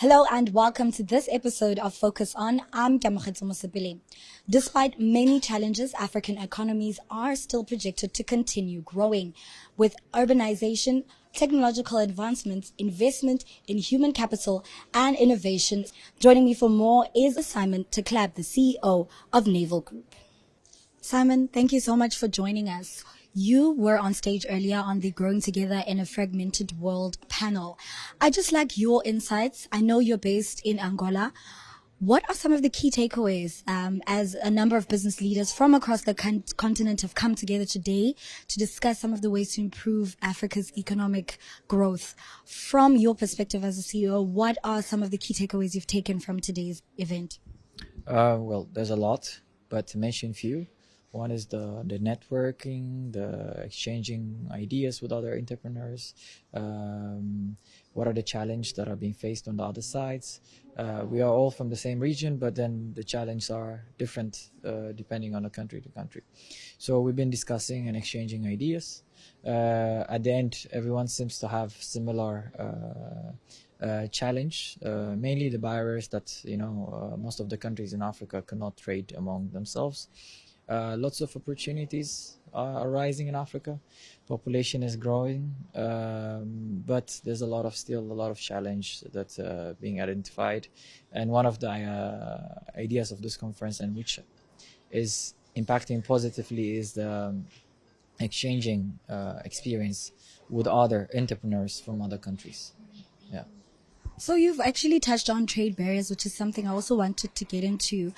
Hello and welcome to this episode of Focus On. I'm Kamogetso Mosepele. Despite many challenges, African economies are still projected to continue growing. With urbanization, technological advancements, investment in human capital, and innovation. Joining me for more is Simon Teklab, the CEO of Naval Group. Simon, thank you so much for joining us. You were on stage earlier on the Growing Together in a Fragmented World panel. I just like your insights. I know you're based in Angola. What are some of the key takeaways as a number of business leaders from across the continent have come together today to discuss some of the ways to improve Africa's economic growth? From your perspective as a CEO, what are some of the key takeaways you've taken from today's event? Well, there's a lot, but to mention a few. One is the networking, the exchanging ideas with other entrepreneurs. What are the challenges that are being faced on the other sides? We are all from the same region, but then the challenges are different depending on the country to country. So we've been discussing and exchanging ideas. At the end, everyone seems to have similar challenge, mainly the barriers that most of the countries in Africa cannot trade among themselves. Lots of opportunities are arising in Africa. Population is growing, but there's still a lot of challenge that's being identified. And one of the ideas of this conference, and which is impacting positively, is the exchanging experience with other entrepreneurs from other countries. Yeah. So you've actually touched on trade barriers, which is something I also wanted to get into.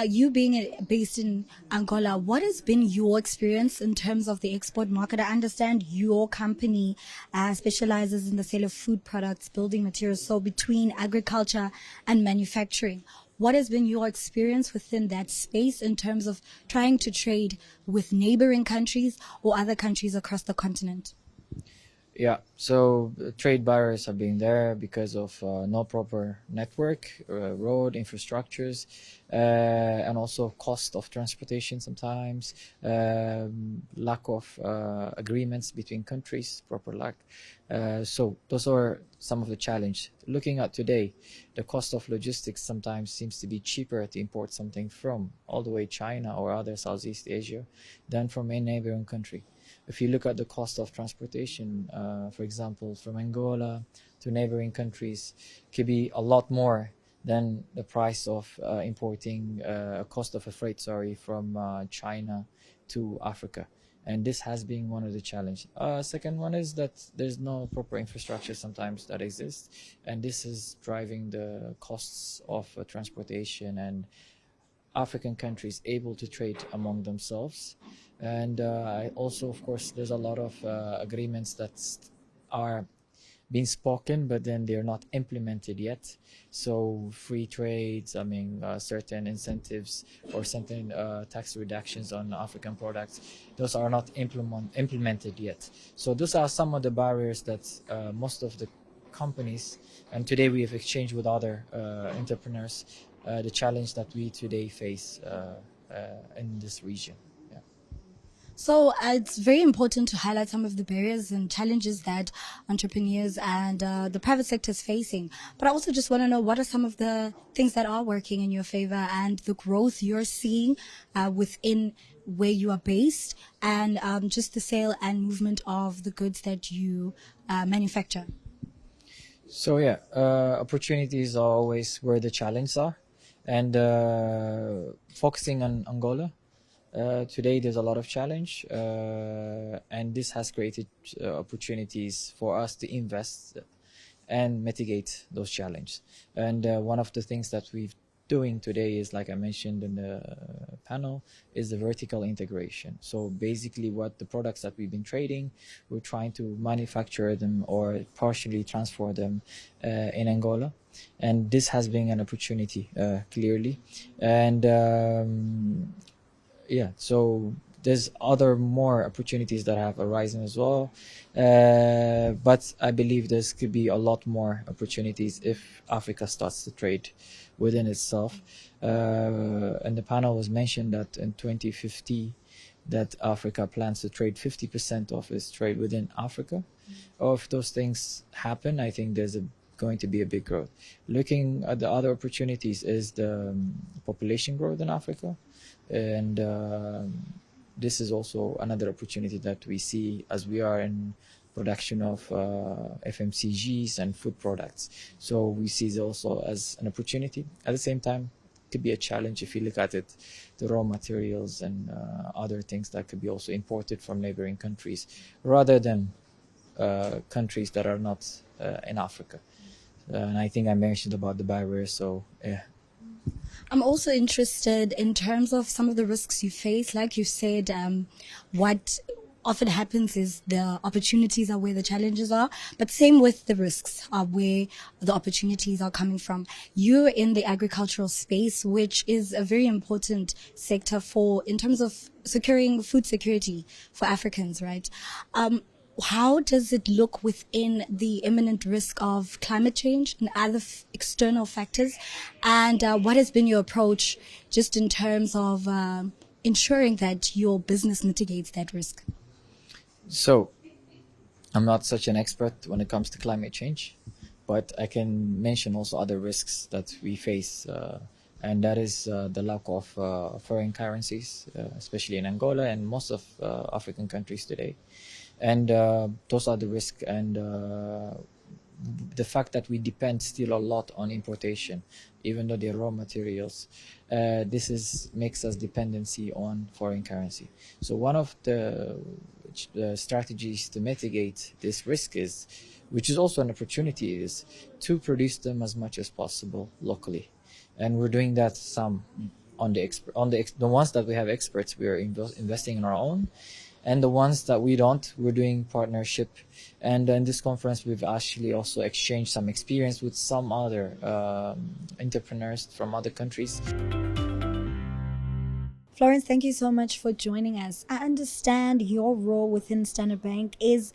You being based in Angola, what has been your experience in terms of the export market? I understand your company specializes in the sale of food products, building materials, so between agriculture and manufacturing. What has been your experience within that space in terms of trying to trade with neighboring countries or other countries across the continent? Yeah, so trade barriers are being there because of no proper network, road infrastructures, and also cost of transportation sometimes, lack of agreements between countries, proper lack. So those are some of the challenge. Looking at today, the cost of logistics sometimes seems to be cheaper to import something from all the way China or other Southeast Asia than from a neighboring country. If you look at the cost of transportation, for example, from Angola to neighboring countries, could be a lot more than the price of importing cost of a freight, from China to Africa. And this has been one of the challenges. Second one is that there's no proper infrastructure sometimes that exists, and this is driving the costs of transportation and African countries able to trade among themselves. And also, of course, there's a lot of agreements that are being spoken, but then they're not implemented yet. So free trades, certain incentives or certain tax reductions on African products, those are not implemented yet. So those are some of the barriers that most of the companies, and today we have exchanged with other entrepreneurs, the challenge that we today face in this region. So it's very important to highlight some of the barriers and challenges that entrepreneurs and the private sector is facing. But I also just want to know, what are some of the things that are working in your favor and the growth you're seeing within where you are based, and just the sale and movement of the goods that you manufacture? So opportunities are always where the challenges are. And focusing on Angola, today there's a lot of challenge, and this has created opportunities for us to invest and mitigate those challenges. And one of the things that we've doing today is, like I mentioned in the panel, is the vertical integration. So basically what the products that we've been trading, we're trying to manufacture them or partially transfer them in Angola. And this has been an opportunity, clearly. And so there's other more opportunities that have arisen as well. But I believe there could be a lot more opportunities if Africa starts to trade within itself. And the panel was mentioned that in 2050, that Africa plans to trade 50% of its trade within Africa. Or if those things happen, I think there's a going to be a big growth. Looking at the other opportunities is the population growth in Africa, and this is also another opportunity that we see as we are in production of FMCGs and food products. So we see it also as an opportunity. At the same time, it could be a challenge if you look at it, the raw materials and other things that could be also imported from neighboring countries rather than countries that are not in Africa. And I think I mentioned about the barriers, so yeah. I'm also interested in terms of some of the risks you face. Like you said, what often happens is the opportunities are where the challenges are, but same with the risks are where the opportunities are coming from. You're in the agricultural space, which is a very important sector for, in terms of securing food security for Africans, right? How does it look within the imminent risk of climate change and other external factors? And what has been your approach just in terms of ensuring that your business mitigates that risk? So I'm not such an expert when it comes to climate change, but I can mention also other risks that we face, and that is the lack of foreign currencies, especially in Angola and most of African countries today. And those are the risks, and the fact that we depend still a lot on importation, even though they're raw materials. This makes us dependency on foreign currency. So one of the strategies to mitigate this risk is, which is also an opportunity, is to produce them as much as possible locally, and we're doing that some on the ones that we have experts, we are investing in our own, and the ones that we don't, we're doing partnership. And in this conference, we've actually also exchanged some experience with some other entrepreneurs from other countries. Florence, thank you so much for joining us. I understand your role within Standard Bank is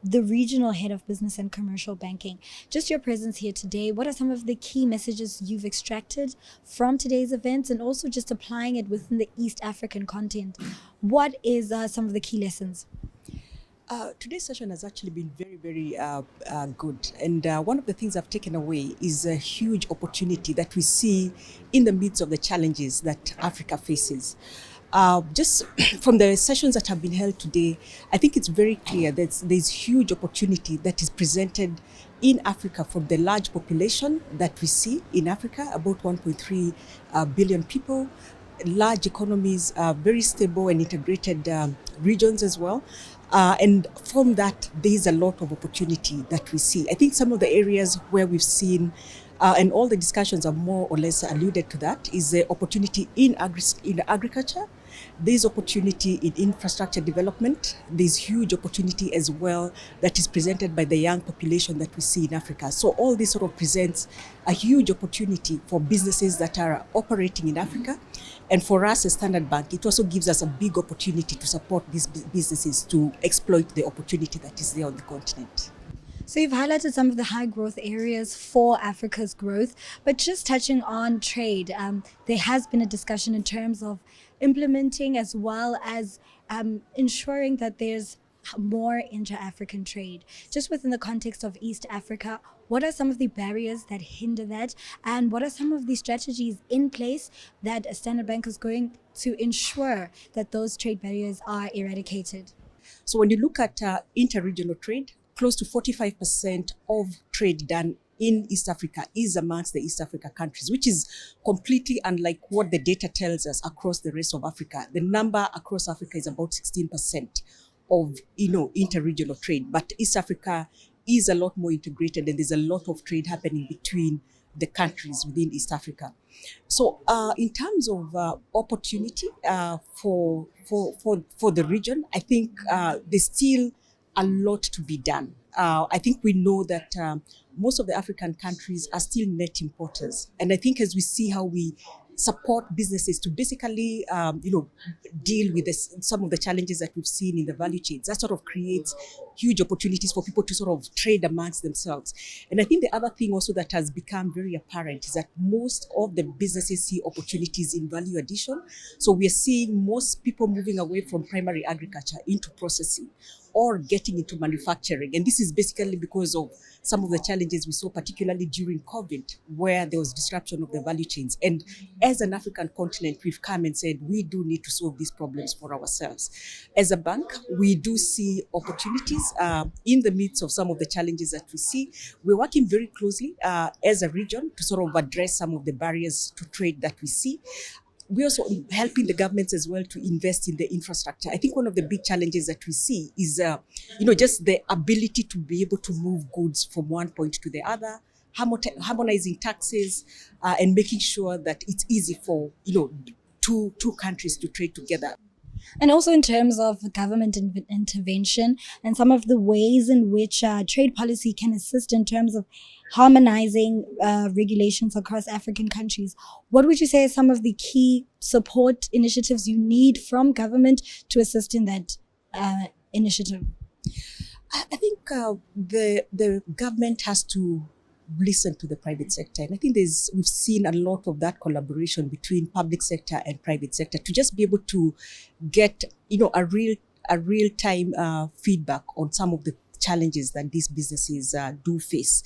the regional head of business and commercial banking. Just your presence here today, what are some of the key messages you've extracted from today's events, and also just applying it within the East African continent? What is some of the key lessons? Today's session has actually been very, very good. And one of the things I've taken away is a huge opportunity that we see in the midst of the challenges that Africa faces. Just from the sessions that have been held today, I think it's very clear that there's huge opportunity that is presented in Africa from the large population that we see in Africa, about 1.3 billion people, large economies, very stable and integrated regions as well. And from that, there's a lot of opportunity that we see. I think some of the areas where we've seen, and all the discussions are more or less alluded to that, is the opportunity in agriculture. There's opportunity in infrastructure development. There's huge opportunity as well that is presented by the young population that we see in Africa. So all this sort of presents a huge opportunity for businesses that are operating in Africa. And for us as Standard Bank, it also gives us a big opportunity to support these businesses to exploit the opportunity that is there on the continent. So you've highlighted some of the high growth areas for Africa's growth, but just touching on trade, there has been a discussion in terms of implementing as well as ensuring that there's more inter-African trade. Just within the context of East Africa, what are some of the barriers that hinder that? And what are some of the strategies in place that Standard Bank is going to ensure that those trade barriers are eradicated? So when you look at inter-regional trade, close to 45% of trade done in East Africa is amongst the East Africa countries, which is completely unlike what the data tells us across the rest of Africa. The number across Africa is about 16% of inter-regional trade, but East Africa is a lot more integrated, and there's a lot of trade happening between the countries within East Africa. So in terms of opportunity for the region, I think there's still a lot to be done. I think we know that most of the African countries are still net importers. And I think as we see how we support businesses to basically, deal with some of the challenges that we've seen in the value chains, that sort of creates huge opportunities for people to sort of trade amongst themselves. And I think the other thing also that has become very apparent is that most of the businesses see opportunities in value addition. So we are seeing most people moving away from primary agriculture into processing, or getting into manufacturing. And this is basically because of some of the challenges we saw, particularly during COVID, where there was disruption of the value chains. And as an African continent, we've come and said, we do need to solve these problems for ourselves. As a bank, we do see opportunities in the midst of some of the challenges that we see. We're working very closely as a region to sort of address some of the barriers to trade that we see. We're also helping the governments as well to invest in the infrastructure. I think one of the big challenges that we see is, just the ability to be able to move goods from one point to the other, harmonizing taxes, and making sure that it's easy for, two countries to trade together. And also in terms of government intervention and some of the ways in which trade policy can assist in terms of harmonizing regulations across African countries. What would you say are some of the key support initiatives you need from government to assist in that initiative? I think the government has to listen to the private sector. And I think we've seen a lot of that collaboration between public sector and private sector to just be able to get, a real time feedback on some of the challenges that these businesses do face.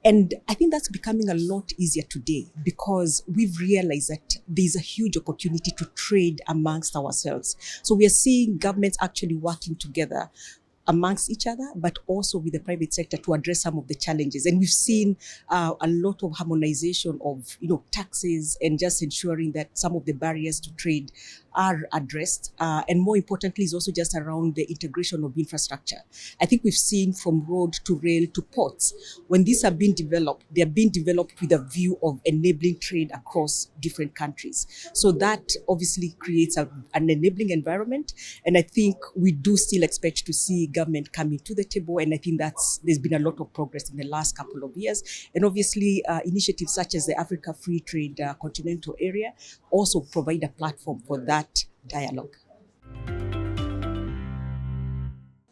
And I think that's becoming a lot easier today because we've realized that there's a huge opportunity to trade amongst ourselves. So we are seeing governments actually working together amongst each other, but also with the private sector to address some of the challenges. And we've seen a lot of harmonization of, taxes and just ensuring that some of the barriers to trade are addressed. And more importantly, is also just around the integration of infrastructure. I think we've seen from road to rail to ports, when these are being developed, they're being developed with a view of enabling trade across different countries. So that obviously creates an enabling environment. And I think we do still expect to see government coming to the table. And I think there's been a lot of progress in the last couple of years. And obviously, initiatives such as the Africa Free Trade Continental Area also provide a platform for that dialogue.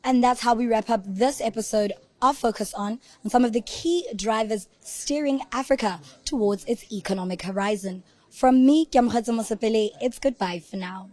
And that's how we wrap up this episode of Focus on some of the key drivers steering Africa towards its economic horizon. From me, Kiamkhatso Mosepele, it's goodbye for now.